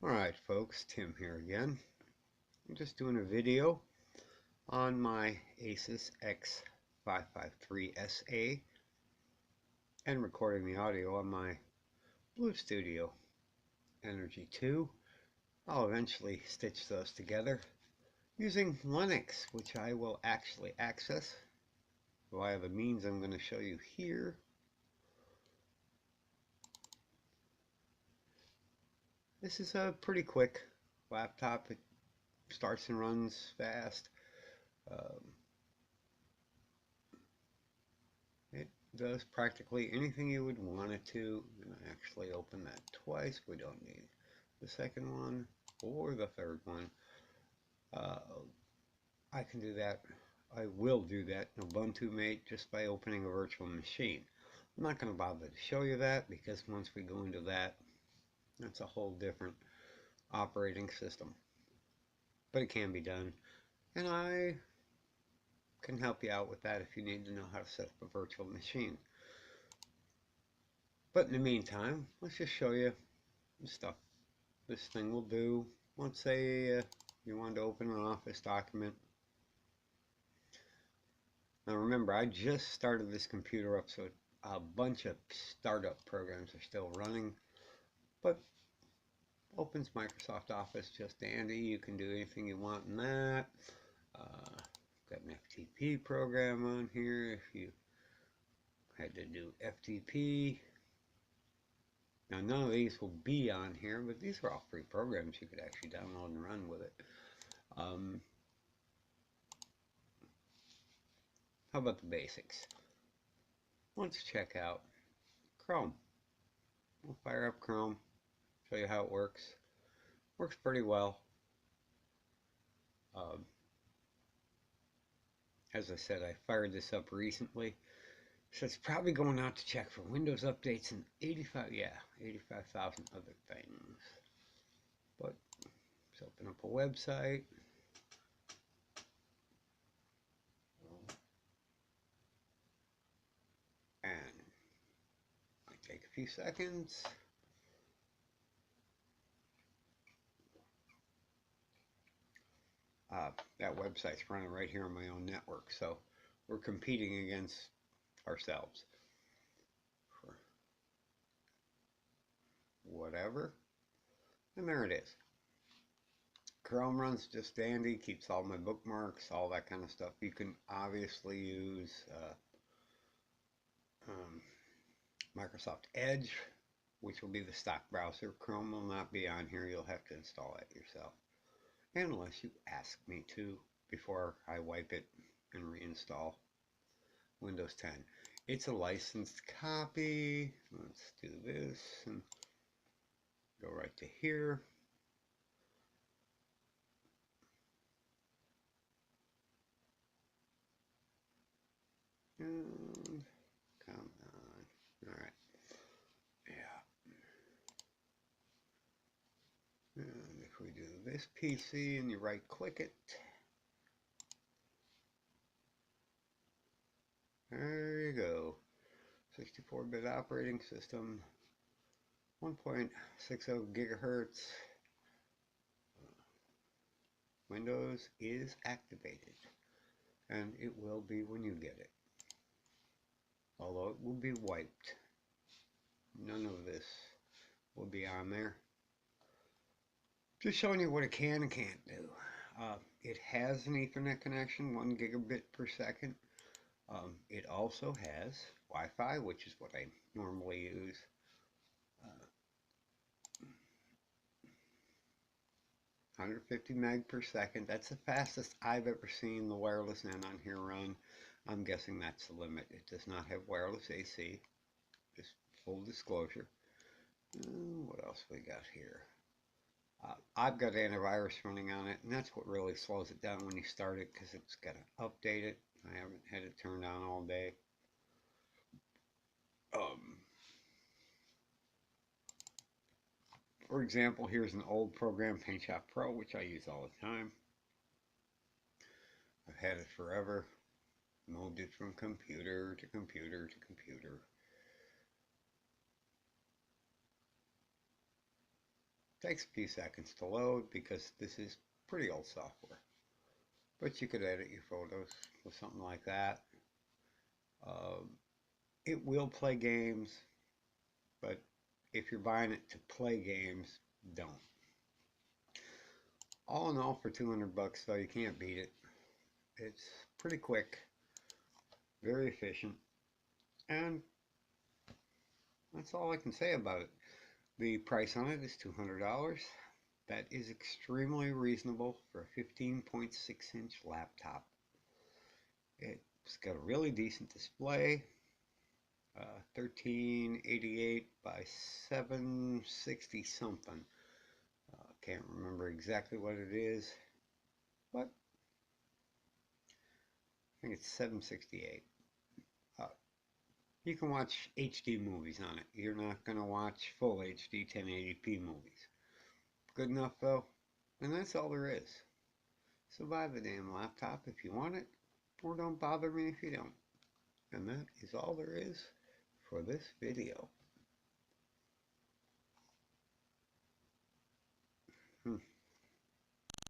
Alright folks, Tim here again. I'm just doing a video on my Asus X553SA and recording the audio on my Blue Studio Energy 2. I'll eventually stitch those together using Linux, which I will actually access via the means I'm going to show you here. This is a pretty quick laptop. It starts and runs fast. It does practically anything you would want it to. I'm going to actually open that twice. We don't need the second one or the third one. I can do that. I will do that in Ubuntu Mate just by opening a virtual machine. I'm not going to bother to show you that because once we go into that, that's a whole different operating system. But it can be done, and I can help you out with that if you need to know how to set up a virtual machine. But in the meantime, let's just show you the stuff this thing will do. Let's say you want to open an Office document. Now remember, I just started this computer up, so a bunch of startup programs are still running, but opens Microsoft Office just dandy. You can do anything you want in that. Got an FTP program on here if you had to do FTP. Now none of these will be on here, but these are all free programs you could actually download and run with it. How about the basics? Let's check out Chrome. We'll fire up Chrome, show you how it works. Works pretty well. As I said, I fired this up recently, so it's probably going out to check for Windows updates and 85,000 other things. But let's open up a website. And it might take a few seconds. That website's running right here on my own network, so we're competing against ourselves for whatever. And there it is. Chrome runs just dandy, keeps all my bookmarks, all that kind of stuff. You can obviously use Microsoft Edge, which will be the stock browser. Chrome will not be on here. You'll have to install it yourself, unless you ask me to before I wipe it and reinstall Windows 10. It's a licensed copy. Let's do this and go right to here. And come on. All right. Yeah. And if we do this PC and you right click it, there you go. 64-bit operating system, 1.60 gigahertz. Windows is activated, and it will be when you get it. Although it will be wiped. None of this will be on there. Just showing you what it can and can't do. It has an Ethernet connection, 1 gigabit per second. It also has Wi-Fi, which is what I normally use. 150 meg per second. That's the fastest I've ever seen the wireless NAND on here run. I'm guessing that's the limit. It does not have wireless AC. Just full disclosure. What else we got here? I've got antivirus running on it, and that's what really slows it down when you start it, because it's got to update it. I haven't had it turned on all day. For example, here's an old program, PaintShop Pro, which I use all the time. I've had it forever. Moved it from computer to computer to computer. Takes a few seconds to load because this is pretty old software. But you could edit your photos with something like that. Um, it will play games, but if you're buying it to play games, don't. All in all, for 200 bucks though, you can't beat it. It's pretty quick, very efficient, and that's all I can say about it. The price on it is $200. That is extremely reasonable for a 15.6-inch laptop. It's got a really decent display, 1388 by 760 something. Can't remember exactly what it is, but I think it's 768. You can watch HD movies on it. You're not going to watch full HD 1080p movies. Good enough though, and that's all there is. So buy the damn laptop if you want it, or don't bother me if you don't. And that is all there is for this video.